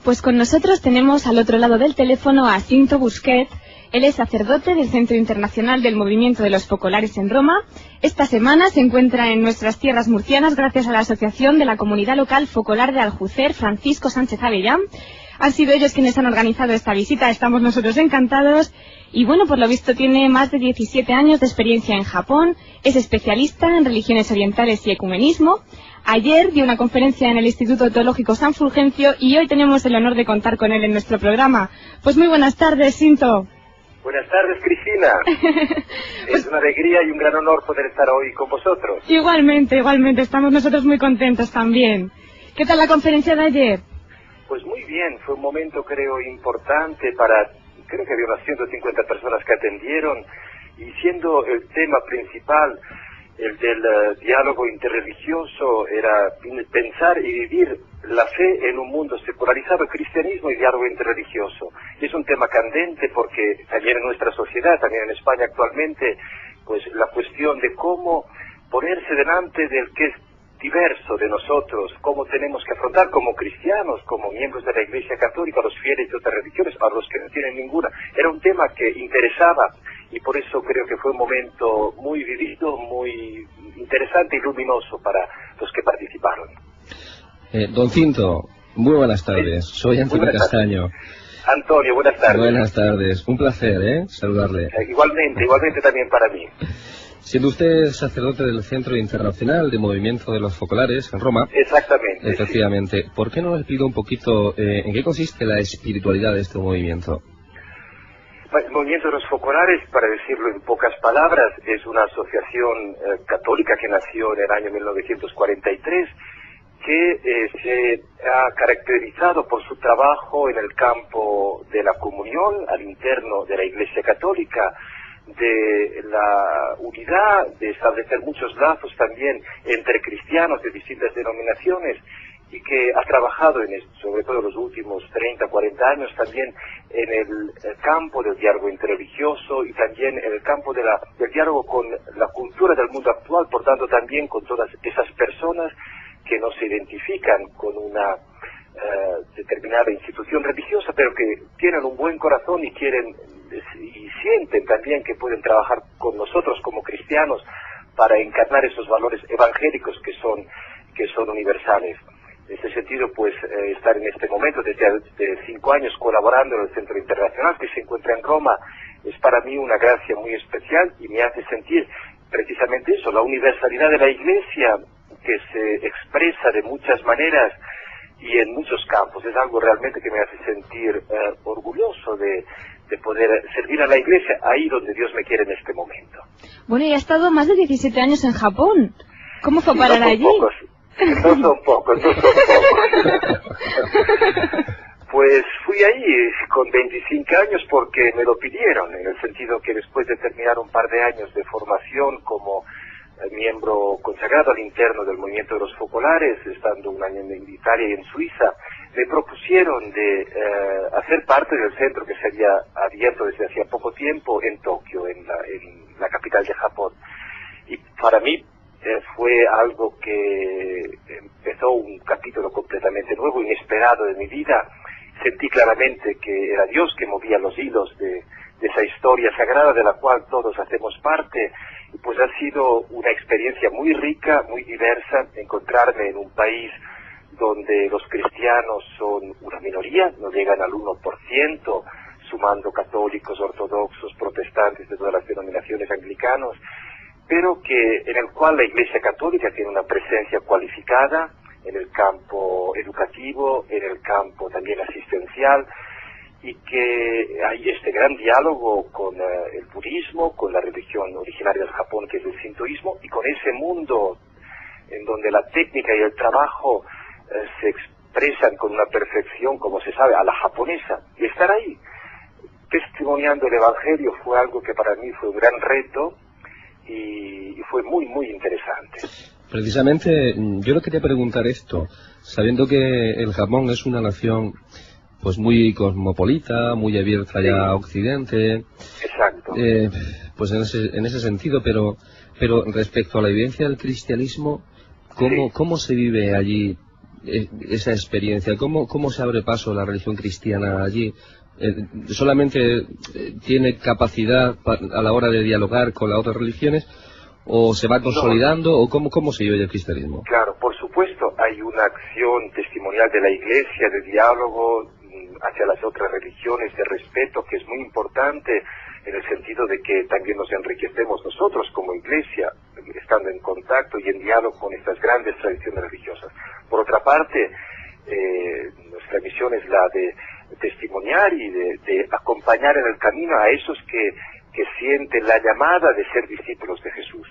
Pues con nosotros tenemos al otro lado del teléfono a Cinto Busquet. Él es sacerdote del Centro Internacional del Movimiento de los Focolares en Roma. Esta semana se encuentra en nuestras tierras murcianas gracias a la Asociación de la Comunidad Local Focolar de Aljucer, Francisco Sánchez Avellán. Han sido ellos quienes han organizado esta visita, estamos nosotros encantados. Y bueno, por lo visto tiene más de 17 años de experiencia en Japón, es especialista en religiones orientales y ecumenismo. Ayer dio una conferencia en el Instituto Teológico San Fulgencio y hoy tenemos el honor de contar con él en nuestro programa. Pues muy buenas tardes, Cinto. Buenas tardes, Cristina. Es una alegría y un gran honor poder estar hoy con vosotros. Igualmente, estamos nosotros muy contentos también. ¿Qué tal la conferencia de ayer? Pues muy bien, fue un momento creo importante creo que había unas 150 personas que atendieron, y siendo el tema principal el del diálogo interreligioso, era pensar y vivir la fe en un mundo secularizado, cristianismo y diálogo interreligioso. Y es un tema candente porque también en nuestra sociedad, también en España actualmente, pues la cuestión de cómo ponerse delante del que es diverso de nosotros, cómo tenemos que afrontar como cristianos, como miembros de la Iglesia Católica, a los fieles de otras religiones, a los que no tienen ninguna. Era un tema que interesaba y por eso creo que fue un momento muy vivido, muy interesante y luminoso para los que participaron. Don Cinto, muy buenas tardes. Sí. Soy Antonio Castaño. Antonio, buenas tardes. Buenas tardes. Un placer, saludarle. Igualmente también para mí. Siendo usted sacerdote del Centro Internacional de Movimiento de los Focolares en Roma. Exactamente. Efectivamente. Sí. ¿Por qué no les pido un poquito en qué consiste la espiritualidad de este movimiento? El Movimiento de los Focolares, para decirlo en pocas palabras, es una asociación católica que nació en el año 1943, que se ha caracterizado por su trabajo en el campo de la comunión al interno de la Iglesia Católica, de la unidad, de establecer muchos lazos también entre cristianos de distintas denominaciones, y que ha trabajado sobre todo en los últimos 30, 40 años también en el campo del diálogo interreligioso y también en el campo del diálogo con la cultura del mundo actual, por tanto también con todas esas personas que no se identifican con una determinada institución religiosa, pero que tienen un buen corazón y quieren y sienten también que pueden trabajar con nosotros como cristianos para encarnar esos valores evangélicos que son universales. En ese sentido, pues, estar en este momento, desde 5 años colaborando en el Centro Internacional que se encuentra en Roma, es para mí una gracia muy especial y me hace sentir precisamente eso, la universalidad de la Iglesia, que se expresa de muchas maneras y en muchos campos. Es algo realmente que me hace sentir orgulloso de poder servir a la Iglesia ahí donde Dios me quiere en este momento. Bueno, y ha estado más de 17 años en Japón. ¿Cómo fue parar allí? No son pocos. Pues fui ahí con 25 años porque me lo pidieron, en el sentido que después de terminar un par de años de formación como miembro consagrado al interno del Movimiento de los Focolares, estando un año en Italia y en Suiza, me propusieron de hacer parte del centro que se había abierto desde hacía poco tiempo en Tokio, en la capital de Japón. Y para mí fue algo que empezó un capítulo completamente nuevo, inesperado de mi vida. Sentí claramente que era Dios que movía los hilos de esa historia sagrada de la cual todos hacemos parte. Y pues ha sido una experiencia muy rica, muy diversa, encontrarme en un país donde los cristianos son una minoría, no llegan al 1%, sumando católicos, ortodoxos, protestantes de todas las denominaciones anglicanos, pero en el cual la Iglesia Católica tiene una presencia cualificada en el campo educativo, en el campo también asistencial, y que hay este gran diálogo con el budismo, con la religión originaria del Japón, que es el sintoísmo, y con ese mundo en donde la técnica y el trabajo se expresan con una perfección, como se sabe, a la japonesa. Y estar ahí, testimoniando el Evangelio, fue algo que para mí fue un gran reto, y fue muy, muy interesante. Precisamente, yo le quería preguntar esto, sabiendo que el Japón es una nación pues muy cosmopolita, muy abierta ya a Occidente. Exacto. Pues en ese sentido, pero respecto a la vivencia del cristianismo, ¿cómo se vive allí esa experiencia? ¿Cómo se abre paso la religión cristiana allí? ¿Solamente tiene capacidad a la hora de dialogar con las otras religiones o se va consolidando o cómo se vive el cristianismo? Claro, por supuesto, hay una acción testimonial de la Iglesia, de diálogo hacia las otras religiones, de respeto, que es muy importante en el sentido de que también nos enriquecemos nosotros como Iglesia, estando en contacto y en diálogo con estas grandes tradiciones religiosas. Por otra parte, nuestra misión es la de testimoniar y de acompañar en el camino a esos que sienten la llamada de ser discípulos de Jesús.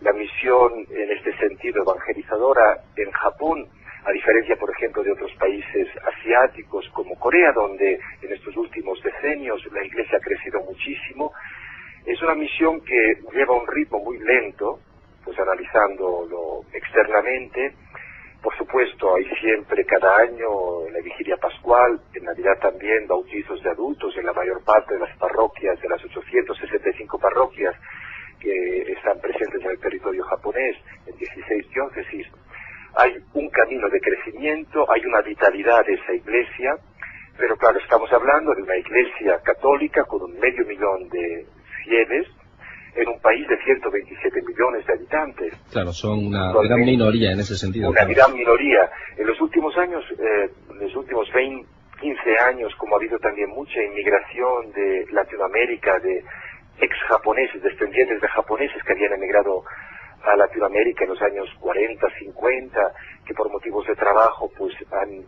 La misión en este sentido evangelizadora en Japón, a diferencia por ejemplo de otros países asiáticos como Corea, donde en estos últimos decenios la Iglesia ha crecido muchísimo, es una misión que lleva un ritmo muy lento, pues analizándolo externamente. Por supuesto, hay siempre cada año en la vigilia pascual, en Navidad también, bautizos de adultos en la mayor parte de las parroquias, de las 865 parroquias que están presentes en el territorio japonés, en 16 diócesis. Hay un camino de crecimiento, hay una vitalidad de esa iglesia, pero claro, estamos hablando de una iglesia católica con 500.000 de fieles, en un país de 127 millones de habitantes. Claro, son una gran minoría en ese sentido. Una gran minoría. En los últimos años, en los últimos 15 años, como ha habido también mucha inmigración de Latinoamérica, de ex-japoneses, descendientes de japoneses que habían emigrado a Latinoamérica en los años 40, 50, que por motivos de trabajo pues han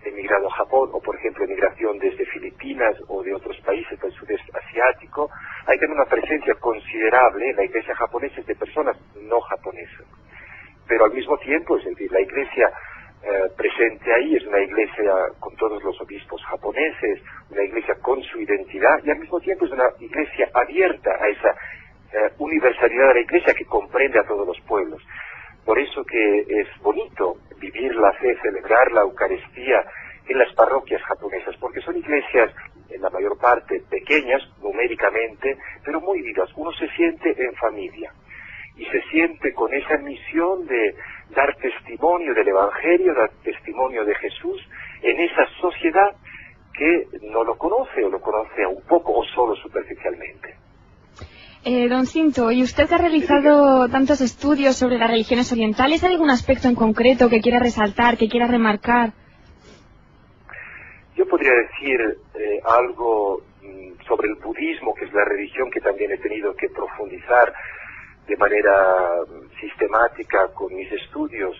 emigrado a Japón, o por ejemplo emigración desde Filipinas o de otros países del sudeste asiático. Hay también una presencia considerable en la iglesia japonesa de personas no japonesas. Pero al mismo tiempo, es decir, la iglesia presente ahí es una iglesia con todos los obispos japoneses, una iglesia con su identidad, y al mismo tiempo es una iglesia abierta a esa universalidad de la iglesia que comprende a todos los pueblos. Por eso que es bonito vivir la fe, celebrar la Eucaristía en las parroquias japonesas, porque son iglesias en la mayor parte pequeñas numéricamente, pero muy vivas. Uno se siente en familia y se siente con esa misión de dar testimonio del Evangelio, dar testimonio de Jesús en esa sociedad que no lo conoce o lo conoce un poco o solo superficialmente. Don Cinto, y usted que ha realizado tantos estudios sobre las religiones orientales, ¿hay algún aspecto en concreto que quiera resaltar, que quiera remarcar? Yo podría decir algo sobre el budismo, que es la religión que también he tenido que profundizar de manera sistemática con mis estudios,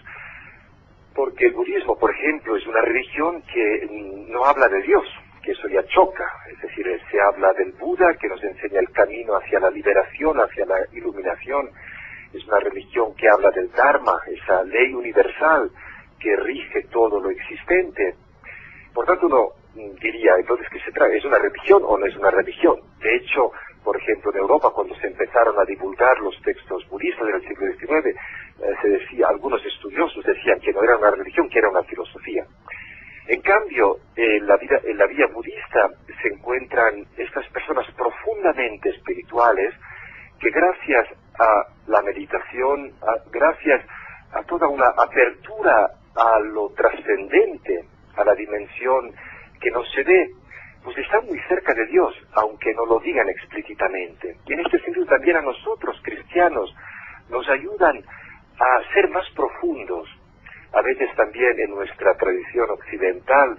porque el budismo, por ejemplo, es una religión que no habla de Dios, que eso ya choca, es decir, se habla del Buda, que nos enseña el camino hacia la liberación, hacia la iluminación. Es una religión que habla del Dharma, esa ley universal que rige todo lo existente. Por tanto, uno diría, entonces, ¿qué se trae? ¿Es una religión o no es una religión? De hecho, por ejemplo, en Europa, cuando se empezaron a divulgar los textos budistas del siglo XIX, se decía, algunos estudiosos decían que no era una religión, que era una filosofía. En cambio, en la vía budista se encuentran estas personas profundamente espirituales que gracias a la meditación, gracias a toda una apertura a lo trascendente, a la dimensión que no se ve, pues están muy cerca de Dios, aunque no lo digan explícitamente. Y en este sentido también a nosotros, cristianos, nos ayudan a ser más profundos. A veces también en nuestra tradición occidental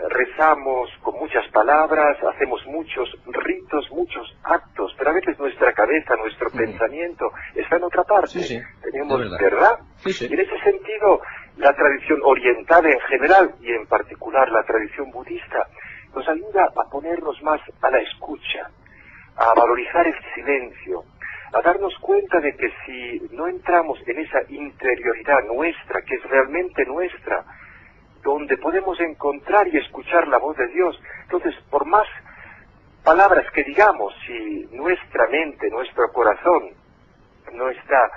rezamos con muchas palabras, hacemos muchos ritos, muchos actos, pero a veces nuestra cabeza, nuestro pensamiento está en otra parte. Sí, tenemos verdad. Sí. Y en ese sentido, la tradición oriental en general y en particular la tradición budista nos ayuda a ponernos más a la escucha, a valorizar el silencio, a darnos cuenta de que si no entramos en esa interioridad nuestra, que es realmente nuestra, donde podemos encontrar y escuchar la voz de Dios, entonces por más palabras que digamos, si nuestra mente, nuestro corazón no está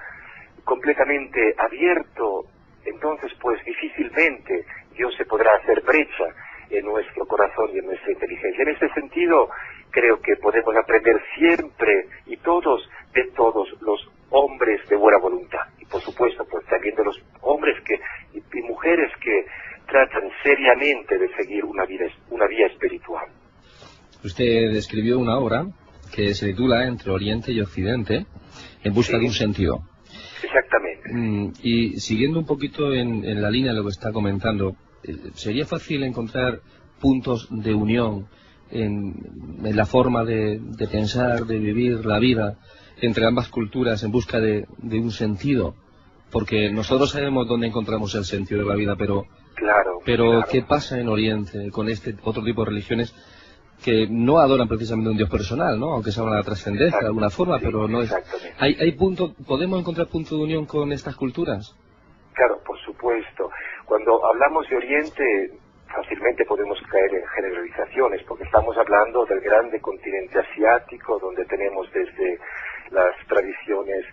completamente abierto, entonces pues difícilmente Dios se podrá hacer brecha en nuestro corazón y en nuestra inteligencia. En este sentido, creo que podemos aprender siempre y todos de todos los hombres de buena voluntad. Y por supuesto, pues también de los hombres y mujeres mujeres que tratan seriamente de seguir una vía espiritual. Usted escribió una obra que se titula Entre Oriente y Occidente, en busca de un sentido. Exactamente. Y siguiendo un poquito en la línea de lo que está comentando, ¿sería fácil encontrar puntos de unión en la forma de pensar, de vivir la vida entre ambas culturas en busca de un sentido? Porque nosotros sabemos dónde encontramos el sentido de la vida, pero claro. ¿qué pasa en Oriente con este otro tipo de religiones que no adoran precisamente un Dios personal, ¿no? Aunque sea una trascendencia de alguna forma, pero no es... ¿Podemos encontrar punto de unión con estas culturas? Claro, por supuesto. Cuando hablamos de Oriente, fácilmente podemos caer en generalizaciones, porque estamos hablando del grande continente asiático, donde tenemos desde las tradiciones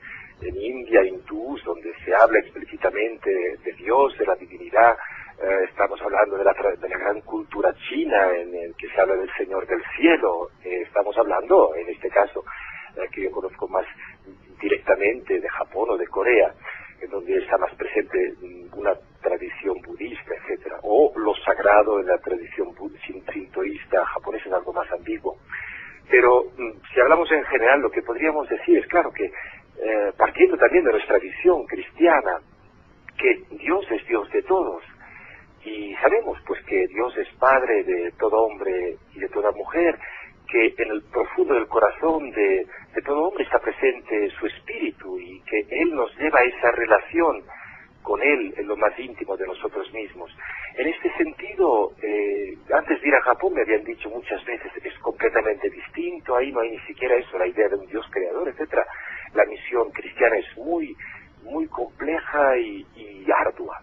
en India, hindús, donde se habla explícitamente de Dios, de la divinidad. Estamos hablando de la gran cultura china, en el que se habla del Señor del Cielo. Estamos hablando, en este caso, que yo conozco más directamente, de Japón o de Corea, en donde está más presente una tradición budista, etcétera, o lo sagrado en la tradición sintoísta japonesa, es algo más ambiguo. Pero si hablamos en general, lo que podríamos decir es, claro, que partiendo también de nuestra visión cristiana, que Dios es Dios de todos, y sabemos pues que Dios es Padre de todo hombre y de toda mujer, que en el profundo del corazón de todo hombre está presente su espíritu, y que Él nos lleva a esa relación con Él en lo más íntimo de nosotros mismos. En este sentido, antes de ir a Japón me habían dicho muchas veces que es completamente distinto, ahí no hay ni siquiera eso, la idea de un Dios creador, etcétera. La misión cristiana es muy, muy compleja y ardua.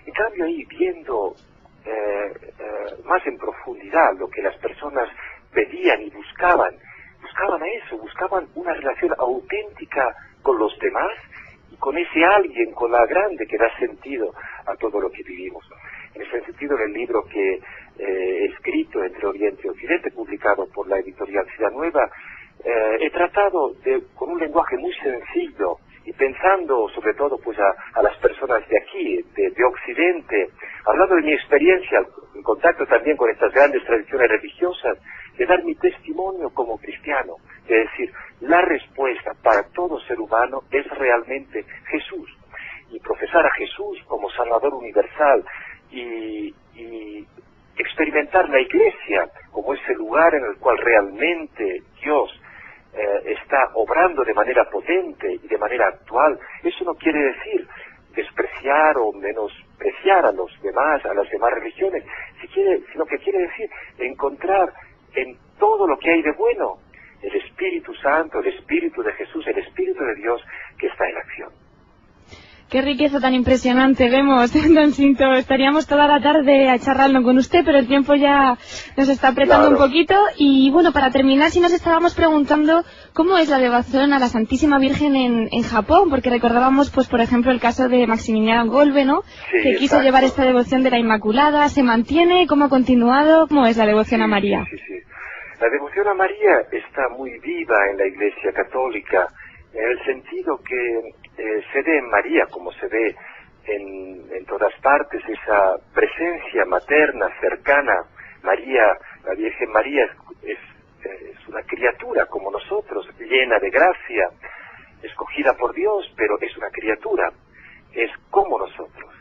En cambio, ahí viendo más en profundidad lo que las personas pedían y buscaban a eso, buscaban una relación auténtica con los demás y con ese alguien, con la grande que da sentido a todo lo que vivimos. En ese sentido, en el libro que he escrito, Entre Oriente y Occidente, publicado por la editorial Ciudad Nueva, he tratado con un lenguaje muy sencillo, y pensando sobre todo pues a las personas de aquí, de Occidente, hablando de mi experiencia, en contacto también con estas grandes tradiciones religiosas, de dar mi testimonio como cristiano, es decir, la respuesta para todo ser humano es realmente Jesús, y profesar a Jesús como Salvador universal, y experimentar la Iglesia como ese lugar en el cual realmente Dios está obrando de manera potente y de manera actual. Eso no quiere decir despreciar o menospreciar a los demás, a las demás religiones, sino que quiere decir encontrar en todo lo que hay de bueno el Espíritu Santo, el Espíritu de Jesús, el Espíritu de Dios que está en acción. Qué riqueza tan impresionante vemos, don Cinto. Estaríamos toda la tarde charlando con usted, pero el tiempo ya nos está apretando un poquito. Y bueno, para terminar, si nos estábamos preguntando cómo es la devoción a la Santísima Virgen en Japón, porque recordábamos, pues por ejemplo, el caso de Maximiliano Kolbe, ¿no? Sí, que quiso llevar esta devoción de la Inmaculada. ¿Se mantiene? ¿Cómo ha continuado? ¿Cómo es la devoción a María? Sí. La devoción a María está muy viva en la Iglesia Católica, en el sentido que se ve en María, como se ve en todas partes, esa presencia materna, cercana. María, la Virgen María es una criatura como nosotros, llena de gracia, escogida por Dios, pero es una criatura, es como nosotros,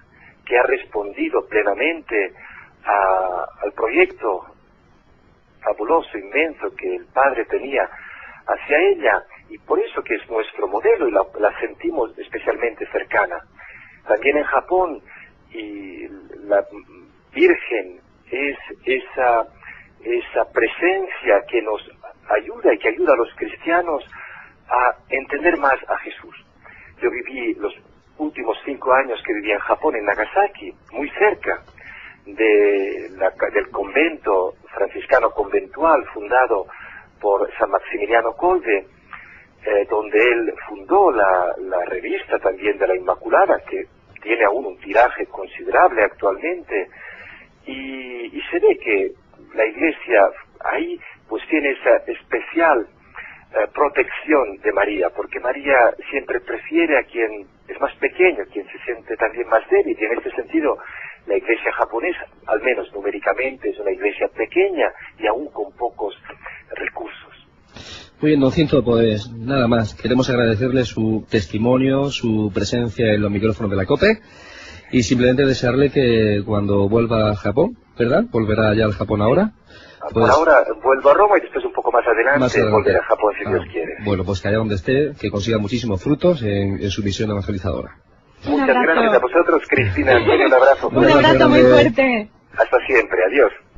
que ha respondido plenamente al proyecto fabuloso, inmenso que el Padre tenía hacia ella, y por eso que es nuestro modelo y la sentimos especialmente cercana. También en Japón, y la Virgen es esa presencia que nos ayuda y que ayuda a los cristianos a entender más a Jesús. Yo viví los últimos 5 años que viví en Japón, en Nagasaki, muy cerca del convento franciscano conventual fundado por San Maximiliano Kolbe, donde él fundó la revista también de la Inmaculada, que tiene aún un tiraje considerable actualmente, y se ve que la Iglesia ahí pues tiene esa especial protección de María, porque María siempre prefiere a quien es más pequeño, quien se siente también más débil, y en este sentido La iglesia japonesa, al menos numéricamente, es una iglesia pequeña y aún con pocos recursos. Muy bien, don Cinto, pues nada más. Queremos agradecerle su testimonio, su presencia en los micrófonos de la COPE y simplemente desearle que cuando vuelva a Japón, ¿verdad? Volverá ya al Japón ahora. Pues, por ahora vuelvo a Roma y después un poco más adelante volveré a Japón si Dios quiere. Bueno, pues que allá donde esté, que consiga muchísimos frutos en su misión evangelizadora. Muchas gracias a vosotros, Cristina. Un abrazo. Un abrazo muy fuerte. Hasta siempre. Adiós.